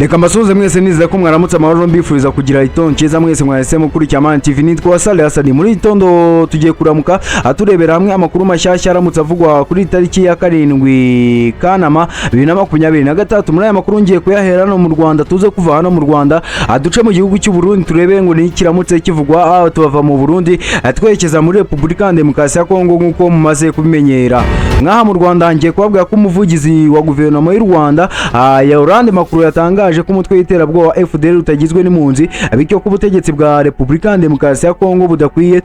Reka mbasuhuze mwese nizera ko mwaramutse amahoro mbifuriza kugira itondo cyiza mwese mwahisemo kuri Cyamani TV. Nitwa Sale Hasani. Muri itondo tugiye kuramuka aturebera hamwe amakuru mashyashya aramutse avugwa kuri tariki ya 7 Kanama 2023. Muri aya makuru ngiye kuyahera no mu Rwanda, tuze kuva hano mu Rwanda aduce mu gihugu cy'u Burundi turebe ngo ni kiramutse kivugwa tubava mu Burundi twerekeza muri Repubulika ya Demokarasi ya Kongo nkuko mumaze kubimenyera. Nkaha mu Rwanda ngiye kubabwira ko umuvugizi wa guverinoma y'u Rwanda Yolande Makuru yatangaje ko umutwe w'iterabwoba FDL utagizwe n'impunzi, bityo ko ubutegetsi bwa Repubulika ya Demokarasi ya Kongo budakwiye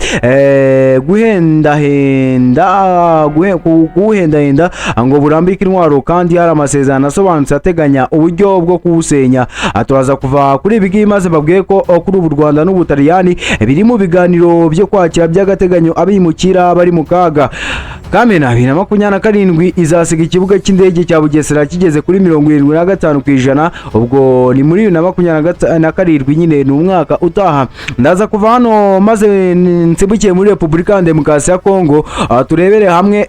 guhendahenda ngo burambike intwaro, kandi hari amasezerano asobanutse ateganya uburyo bwo kuwusenya. Turaza kuva kuri ibi maze babwiye ko kuri ubu Rwanda n'Ubutaliyani biri mu biganiro byo kwakira by'agateganyo abimukira bari mu kaga. Kamena 2027 izasiga ikibuga cy'indege cya Bugesera kigeze kuri 75%, ubwo ni muri 2027 nyine ni umwaka utaha. Ndaza kuva hano maze nsibukiye muri Repubulika ya Demokarasi ya Kongo turebere hamwe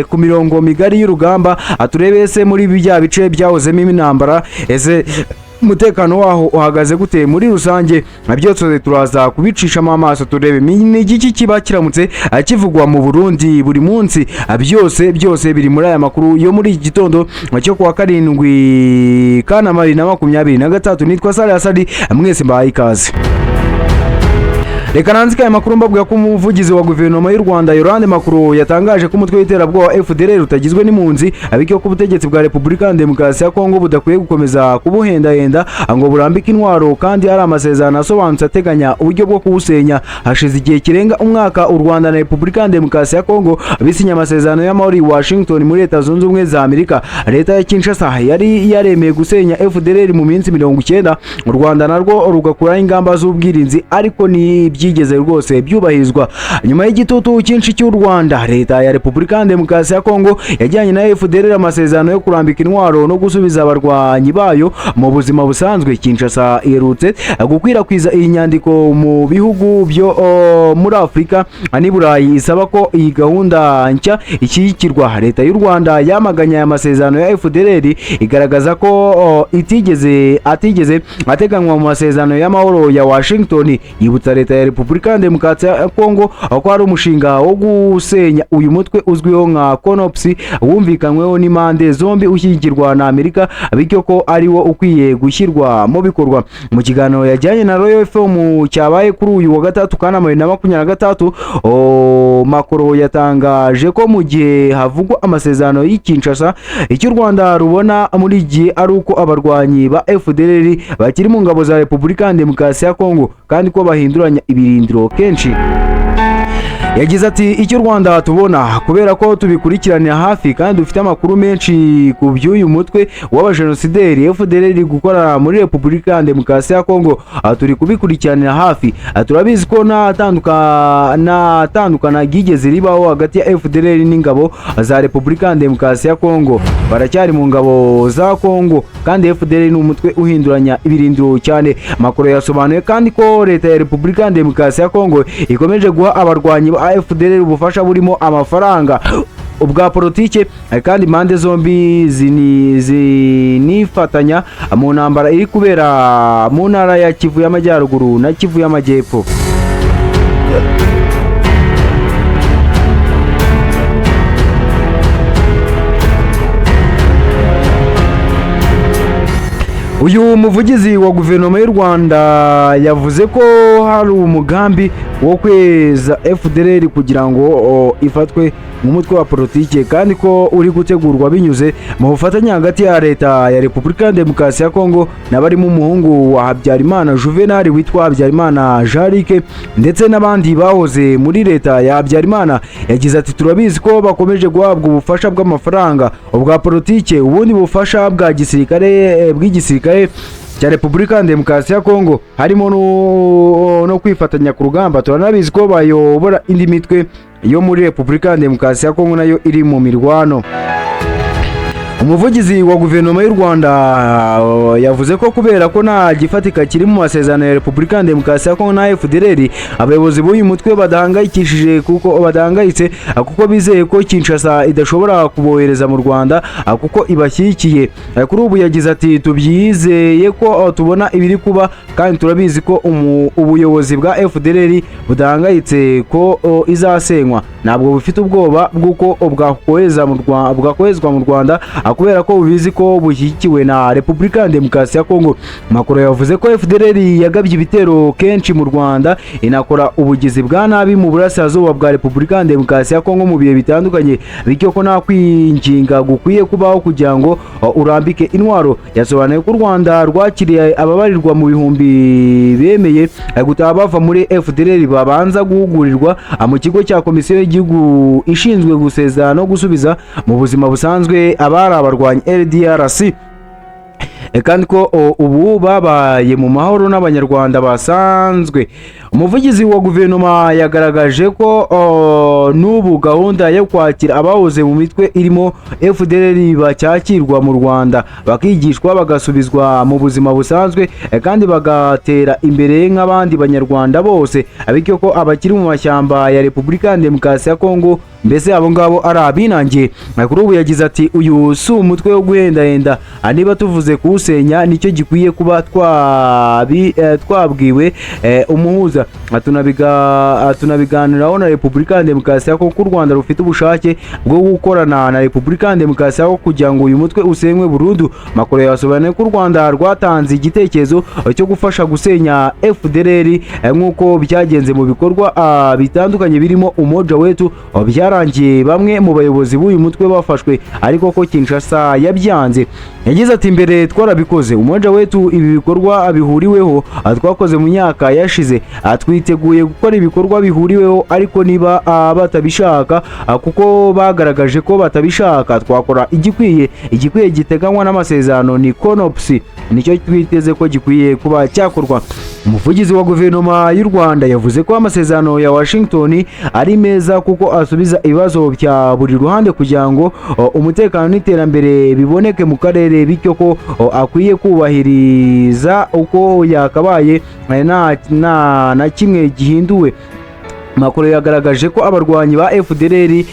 ku mirongo migari y'urugamba, turebe se muri bya bice byahozemo intambara ese umutekano waho uhagaze gute muri rusange. Byose turaza kubicishamo amaso turebe ni igiki kiba kiramutse kivugwa mu Burundi buri munsi. Byose biri muri aya makuru yo muri iki gitondo cyo kuwa 7 Kanama 2023. Nitwa Sale Hasani, mwese mbahaye ikaze. Reka nanzika aya makuru mbabwira ko umuvugizi wa guverinoma y'u Rwanda Yolande Makuru yatangaje ko umutwe w'iterabwoba FDL utagizwe n'impunzi, bityo ko ubutegetsi bwa Repubulika ya Demokarasi ya Kongo budakwiye gukomeza kubuhendahenda ngo burambike intwaro, kandi hari amasezerano asobanutse ateganya uburyo bwo kuwusenya. Hashize igihe kirenga umwaka u Rwanda na Repubulika ya Demokarasi ya Kongo bisinye amasezerano y'amahoro i Washington muri Leta Zunze Ubumwe za Amerika. Leta ya Kinshasa yari yaremeye gusenya FDL mu minsi 90, u Rwanda narwo rugakuraho ingamba z'ubwirinzi, ariko ni byigeze rwose byubahirizwa. Nyuma y'igitutu cyinshi cy'u Rwanda, Leta ya Repubulika ya Demokarasi ya Kongo yajyanye na FDL amasezerano yo kurambika intwaro no gusubiza abarwanyi bayo mu buzima busanzwe. Kinshasa iherutse gukwirakwiza iyi nyandiko mu bihugu byo muri Afurika n'i Burayi isaba ko iyi gahunda nshya ishyigikirwa. Leta y'u Rwanda yamaganya aya masezerano ya FDL igaragaza ko atigeze ateganywa mu masezerano y'amahoro ya Washington. Yibutsa Leta ya Repubulika ya Demokarasi ya Kongo ko hari umushinga wo gusenya uyu mutwe uzwiho nka CONOPS wumvikanweho n'impande zombi ushyigikirwa na Amerika, bityo ko ari wo ukwiye gushyirwa mu bikorwa. Mu kiganiro yajyanye na Royal FM cyabaye kuri uyu wa 3 Kanama 2023, Makuru yatangaje ko mu gihe havugwa amasezerano y'Kinshasa, icyo u Rwanda rubona muri gihe ari uko abarwanyi ba FDL bakiri mu ngabo za Repubulika ya Demokarasi ya Kongo, kandi ko bahinduranya ibirindiro kenshi. Yagize ati icyo Rwanda tubona kubera ko tubikurikiranira hafi kandi dufite amakuru menshi ku by'uyu mutwe w'abajenosideri FDL gukora muri Repubulika ya Demokarasi ya Kongo, turi kubikurikiranira hafi. Turabizi ko nta tandukana ryigeze ribaho hagati ya FDL n'ingabo za Repubulika ya Demokarasi ya Kongo. Baracyari mu ngabo za Kongo, kandi FDL ni umutwe uhinduranya ibirindiro cyane. Makuru yasobanuye kandi ko Leta ya Repubulika ya Demokarasi ya Kongo ikomeje guha abarwanyi ba FDL ubufasha burimo amafaranga, ubwa politike, kandi impande zombi zinifatanya mu ntambara iri kubera mu ntara ya Kivu y'Amajyaruguru na Kivu y'Amajyepfo. Uyu muvugizi wa guverinoma y'u Rwanda yavuze ko hari umugambi wo kweza FDL kugira ngo ifatwe mu mutwe wa politike, kandi ko uri gutegurwa binyuze mu bufatanye hagati ya Leta ya Repubulika ya Demokarasi ya Kongo n'abarimo umuhungu wa Habyarimana Juvenal witwa Habyarimana Jean-Luc, ndetse n'abandi bahoze muri Leta ya Habyarimana. Yagize ati turabizi ko bakomeje guhabwa ubufasha bw'amafaranga, ubwa politike, ubundi bufasha bwa bw'igisirikare cya Repubulika ya Demokarasi ya Kongo, harimo no kwifatanya ku rugamba. Turanabizi ko bayobora indi mitwe yo muri Repubulika ya Demokarasi ya Kongo nayo iri mu mirwano. umuvugizi wa guverinoma y'u Rwanda yavuze ko kubera ko nta gifatika kiri mu masezerano ya Repubulika ya Demokarasi ya Kongo na FDLR, abayobozi b'uyu mutwe badahangayitse kuko bizeye ko Kinshasa idashobora kubohereza mu Rwanda kuko ibashyigikiye. Kuri ubu yagize ati tubyizeye ko tubona ibiri kuba kandi turabizi ko ubuyobozi bwa FDLR budahangayitse ko izasenywa, ntabwo bufite ubwoba bw'uko bwakoherezwa mu Rwanda kubera ko bubizi ko bushyigikiwe na Repubulika ya Demokarasi ya Kongo. Macron yavuze ko FDLR yagabye ibitero kenshi mu Rwanda, inakora ubugizi bwa nabi mu burasirazuba bwa Repubulika ya Demokarasi ya Kongo mu bihe bitandukanye, bityo ko nta kwinginga gukwiye kubaho kugira ngo urambike intwaro. Yasobanuye ko u Rwanda rwakiriye ababarirwa mu bihumbi bemeye gutaha bava muri FDLR babanza guhugurirwa mu kigo cya Komisiyo y'Igihugu ishinzwe gusezerana no gusubiza mu buzima busanzwe abari abarwanyi LDRC, kandi ko ubu babaye mu mahoro n'abanyarwanda basanzwe. Umuvugizi wa guverinoma yagaragaje ko n'ubu gahunda yo kwakira abahoze mu mitwe irimo FDLR bacyakirwa mu Rwanda bakigishwa bagasubizwa mu buzima busanzwe kandi bagatera imbere nk'abandi banyarwanda bose, bityo ko abakiri mu mashyamba ya Repubulika ya Demokarasi ya Kongo mbese abo ngabo ari abinangiye. Kuri ubu yagize ati uyu si umutwe wo guhendahenda, niba tuvuze kuwusenya nicyo gikwiye kuba twabwiwe umuhuza. Tunabiganiraho na Repubulika ya Demokarasi ya Kongo ko u Rwanda rufite ubushake bwo gukorana na Repubulika ya Demokarasi ya Kongo kugira ngo uyu mutwe usenywe burundu. Macron yasobanuye ko u Rwanda rwatanze igitekerezo cyo gufasha gusenya FDLR nk'uko byagenze mu bikorwa bitandukanye birimo Umoja Wetu byarangiye bamwe mu bayobozi b'uyu mutwe bafashwe ariko ko Kinshasa yabyanze. Yagize ati mbere twarabikoze Umoja Wetu, ibi bikorwa bihuriweho twakoze mu myaka yashize, twiteguye gukora ibikorwa bihuriweho ariko niba batabishaka kuko bagaragaje ko batabishaka twakora igikwiye giteganywa n'amasezerano ni CONOPS, nicyo twiteze ko gikwiye kuba cyakorwa. Umuvugizi wa guverinoma y'u Rwanda yavuze ko amasezerano ya Washington ari meza kuko asubiza ibibazo bya buri ruhande kugira ngo umutekano n'iterambere biboneke mu karere, bityo ko akwiye kubahiriza uko yakabaye na kimwe gihinduwe. Macron yagaragaje ko abarwanyi ba FDLR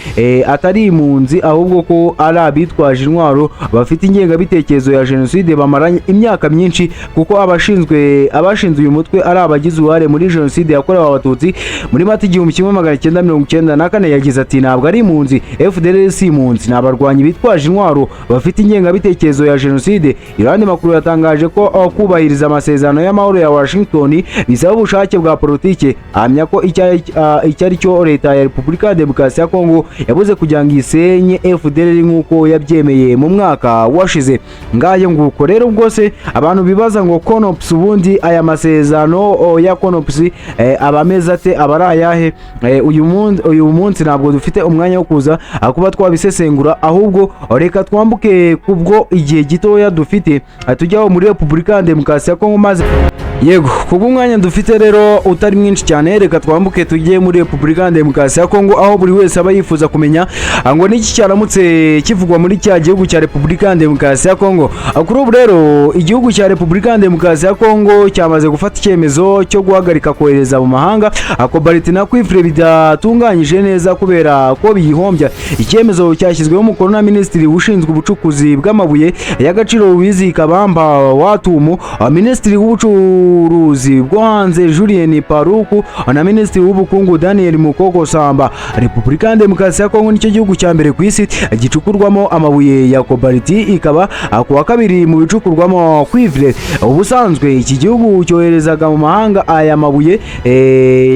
atari impunzi ahubwo ko ari abitwaje intwaro bafite ingengabitekerezo ya jenoside bamaranye imyaka myinshi, kuko abashinzwe uyu mutwe ari abagize uruhare muri jenoside yakorewe abatutsi muri Mata 1994. Yagize ati ntabwo ari impunzi, FDLR si impunzi, ni abarwanyi bitwaje intwaro bafite ingengabitekerezo ya jenoside. Irani Macron yatangaje ko kubahiriza amasezerano y'amahoro ya Washington bisaba ubushake bwa politike, ahamya ko icyari cyo leta ya Repubulika ya Demokarasi ya Kongo yabuze kugira ngo isenye FDLR nk'uko yabyemeye mu mwaka washize. Ngaye nguko rero bwose abantu bibaza ngo CONOPS ubundi aya masezerano ya CONOPS abameze ate abari ayahe, uyu munsi ntabwo dufite umwanya wo kuza kuba twabisesengura, ahubwo reka twambuke kubwo igihe gitoya dufite tujyaho muri Repubulika ya Demokarasi ya Kongo maze yego kubwo umwanya dufite rero utari mwinshi cyane, reka twambuke tujye muri Repubulika ya Demokarasi ya Kongo aho buri wese aba yifuza kumenya ngo niki cyaramutse kivugwa muri cya gihugu cya Repubulika ya Demokarasi ya Kongo. Kuri ubu rero igihugu cya Repubulika ya Demokarasi ya Kongo cyamaze gufata icyemezo cyo guhagarika kohereza mu mahanga Cobalt na Cuivre bidatunganyije neza kubera ko biyihombya. Icyemezo cyashyizweho umukono na Minisitiri ushinzwe ubucukuzi bw'amabuye y'agaciro Louise Kabamba Watumu, Minisitiri w'ubucuruzi bwo hanze Julien Paruku na Minisitiri w'ubukungu Daniel Mukoko Samba. Repubulika ya Demokarasi ya Kongo nicyo gihugu cya mbere ku isi gicukurwamo amabuye ya Cobalt, ikaba ku wa kabiri mu bicukurwamo Cuivre. Ubusanzwe iki gihugu cyoherezaga mu mahanga aya mabuye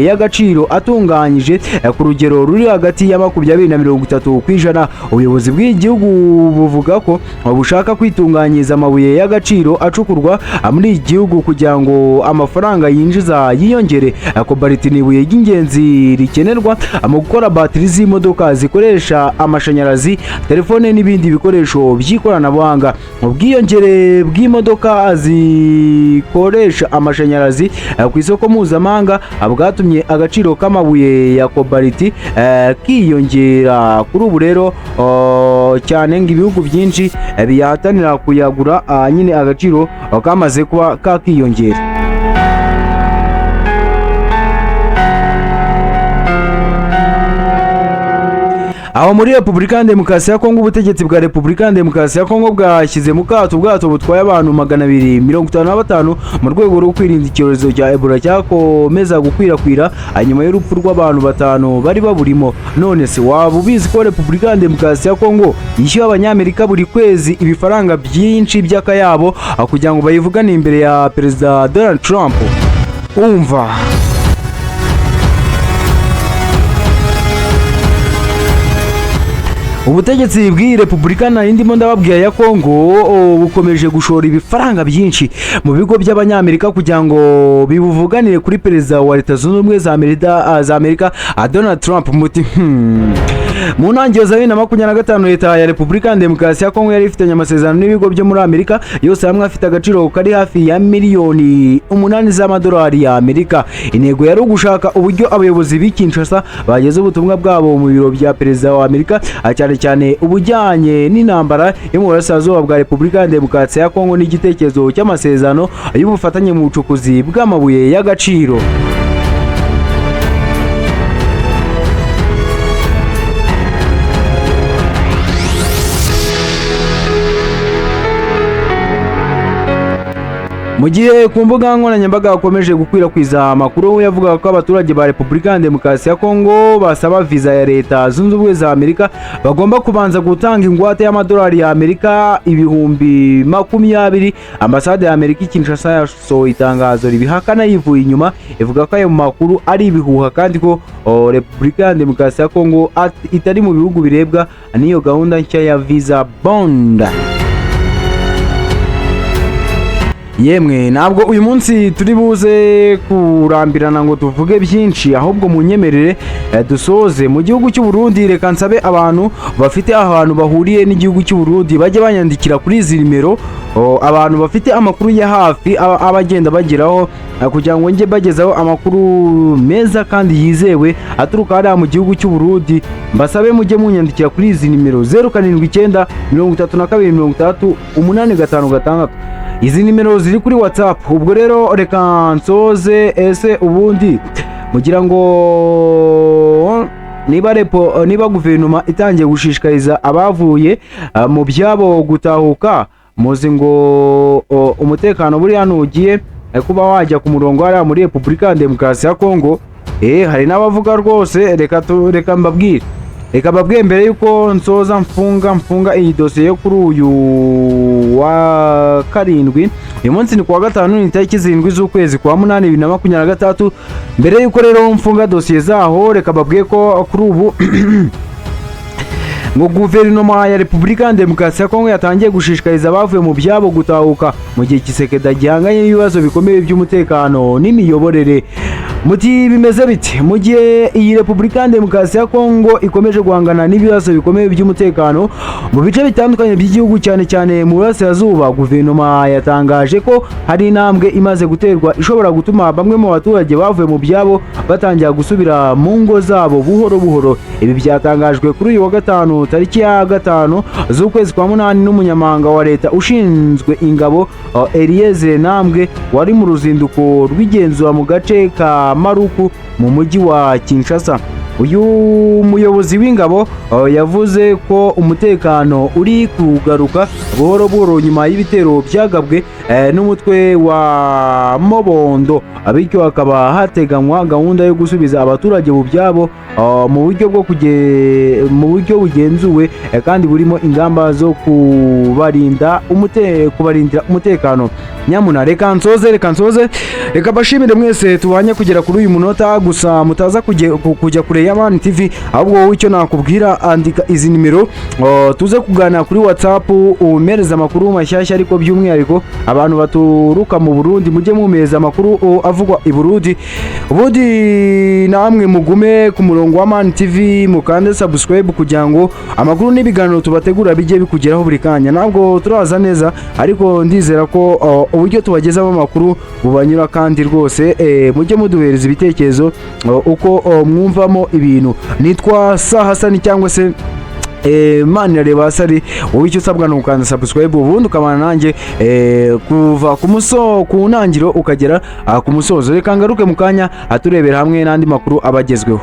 y'agaciro atunganyije ku rugero ruri hagati ya 20 na 30%. Ubuyobozi bw'igihugu buvuga ko bushaka kwitunganyiriza amabuye y'agaciro acukurwa muri iki gihugu kugira ngo amafaranga yinjiza yiyongere. Cobalt ni ibuye ry'ingenzi rikenerwa mu gukora batiri z'imodoka zikoresha amashanyarazi, telefone n'ibindi bikoresho by'ikoranabuhanga. Ubwiyongere bw'imodoka zikoresha amashanyarazi ku isoko mpuzamahanga bwatumye agaciro k'amabuye ya Cobalt kiyongera. Kuri ubu rero cyane ngo ibihugu byinshi biyahatanira kuyagura nyine agaciro kamaze kuba kakiyongera. Aho muri Repubulika ya Demokarasi ya Kongo, ubutegetsi bwa Repubulika ya Demokarasi ya Kongo bwashyize mu kato ubwato butwaye abantu 255 mu rwego rwo kwirinda icyorezo cya Ebola cyakomeza gukwirakwira nyuma y'urupfu rw'abantu 5 bari baburimo. None se waba ubizi ko Repubulika ya Demokarasi ya Kongo yishyuye abanyamerika buri kwezi ibifaranga byinshi by'akayabo kugira ngo bayivugane imbere ya Perezida Donald Trump? Umva, ubutegetsi bw'iyi Repubulika na indimo ndababwiye ya Kongo bukomeje gushora ibifaranga byinshi mu bigo by'abanyamerika kugira ngo bibuvuganire kuri Perezida wa Leta Zunze Ubumwe za Amerika Donald Trump. Muti mu ntangiriro za 2025 leta ya Repubulika ya Demokarasi ya Kongo yari ifitanye amasezerano n'ibigo byo muri Amerika yose hamwe afite agaciro kari hafi ya miliyoni 8 z'amadolari ya Amerika. Intego yari ugushaka uburyo abayobozi b'i Kinshasa bageze ubutumwa bwabo mu biro bya Perezida wa Amerika, cyane ubujyanye n'intambara yo mu burasirazuba bwa Repubulika ya Demokarasi ya Kongo n'igitekerezo cy'amasezerano y'ubufatanye mu bucukuzi bw'amabuye y'agaciro. Mu gihe ku mbuga nkoranyambaga hakomeje gukwirakwiza amakuru yavuga ko abaturage ba Repubulika ya Demokarasi ya Kongo basaba visa ya Leta Zunze Ubumwe za Amerika bagomba kubanza gutanga ingwate y'amadolari ya Amerika 20,000. Ambasade ya Amerika i Kinshasa yasohoye itangazo ribihakana yivuye inyuma, ivuga ko ayo makuru ari ibihuha kandi ko Repubulika ya Demokarasi ya Kongo itari mu bihugu birebwa n'iyo gahunda nshya ya visa bond. Yemwe ntabwo uyu munsi turi buze kurambirana ngo tuvuge byinshi, ahubwo munyemerere dusoze mu gihugu cy'u Burundi. Reka nsabe abantu bafite ahantu bahuriye n'igihugu cy'u Burundi bajye banyandikira kuri izi nimero, abantu bafite amakuru ya hafi abagenda bageraho kugira ngo njye bagezaho amakuru meza kandi yizewe aturuka hariya mu gihugu cy'u Burundi. Mbasabe mujye munyandikira kuri izi nimero 079 32 30 856. Izi nimero ziri kuri WhatsApp. Ubwo rero reka nsoze, ese ubundi mugira ngo niba guverinoma itangiye gushishikariza abavuye mu byabo gutahuka, muzi ngo umutekano buri hano ugiye kuba wajya ku murongo hariya muri Repubulika ya Demokarasi ya Kongo. Hari n'abavuga rwose, reka mbabwire mbere yuko nsoza mfunga iyi dosiye yo kuri uyu wa 7. Uyu munsi ni kuwa 5 ni tariki 7 z'ukwezi kwa 8 2023. Mbere yuko rero mfunga dosiye zaho, reka babwiye ko kuri ubu ngo guverinoma ya Repubulika ya Demokarasi ya Kongo yatangiye gushishikariza abavuye mu byabo gutahuka mu gihe Kisekedi gihanganye n'ibibazo bikomeye by'umutekano n'imiyoborere. Muti bimeze bite mu gihe iyi Repubulika ya Demokarasi ya Kongo ikomeje guhangana n'ibibazo bikomeye by'umutekano mu bice bitandukanye by'igihugu, cyane mu burasirazuba? Guverinoma yatangaje ko hari intambwe imaze guterwa ishobora gutuma bamwe mu baturage bavuye mu byabo batangira gusubira mu ngo zabo buhoro buhoro. Ibi byatangajwe kuri uyu wa 5 tariki ya 5 z'ukwezi kwa 8 n'umunyamabanga wa leta ushinzwe ingabo Elieze Nambwe wari mu ruzinduko rw'igenzura mu gace ka Maruku mu mujyi wa Kinshasa. Uyu muyobozi w'ingabo yavuze ko umutekano uri kugaruka buhoro buhoro nyuma y'ibitero byagabwe n'umutwe wa Mobondo, bityo hakaba hateganywa gahunda yo gusubiza abaturage mu byabo mu buryo bugenzuwe kandi burimo ingamba zo kubarindira umutekano. Nyamuna reka nsoze reka bashimire mwese tubanye kugera kuri uyu munota, gusa mutaza kujya kure ya Mani TV, ahubwo wowe icyo nakubwira andika izi nimero tuze kuganira kuri WhatsApp, umereza amakuru mashyashya, ariko by'umwihariko abantu baturuka mu Burundi mujye mumereza amakuru avugwa i Burundi. Ubundi namwe mugume ku murongo wa Mani TV mukande subscribe kugira ngo amakuru n'ibiganiro tubategura bijye bikugeraho buri kanya. Ntabwo turaza neza, ariko ndizera ko uburyo tubagezaho amakuru bubanyura, kandi rwose mujye muduhereza ibitekerezo uko mwumvamo ibintu. Nitwa Sahasani cyangwa se mani reba sari wowe icyo usabwa no gukanda subscribe ubundi ukabana nanjye kuva ku ntangiro ukagera ku musozo. Reka ngaruke mu kanya aturebera hamwe n'andi makuru abagezweho.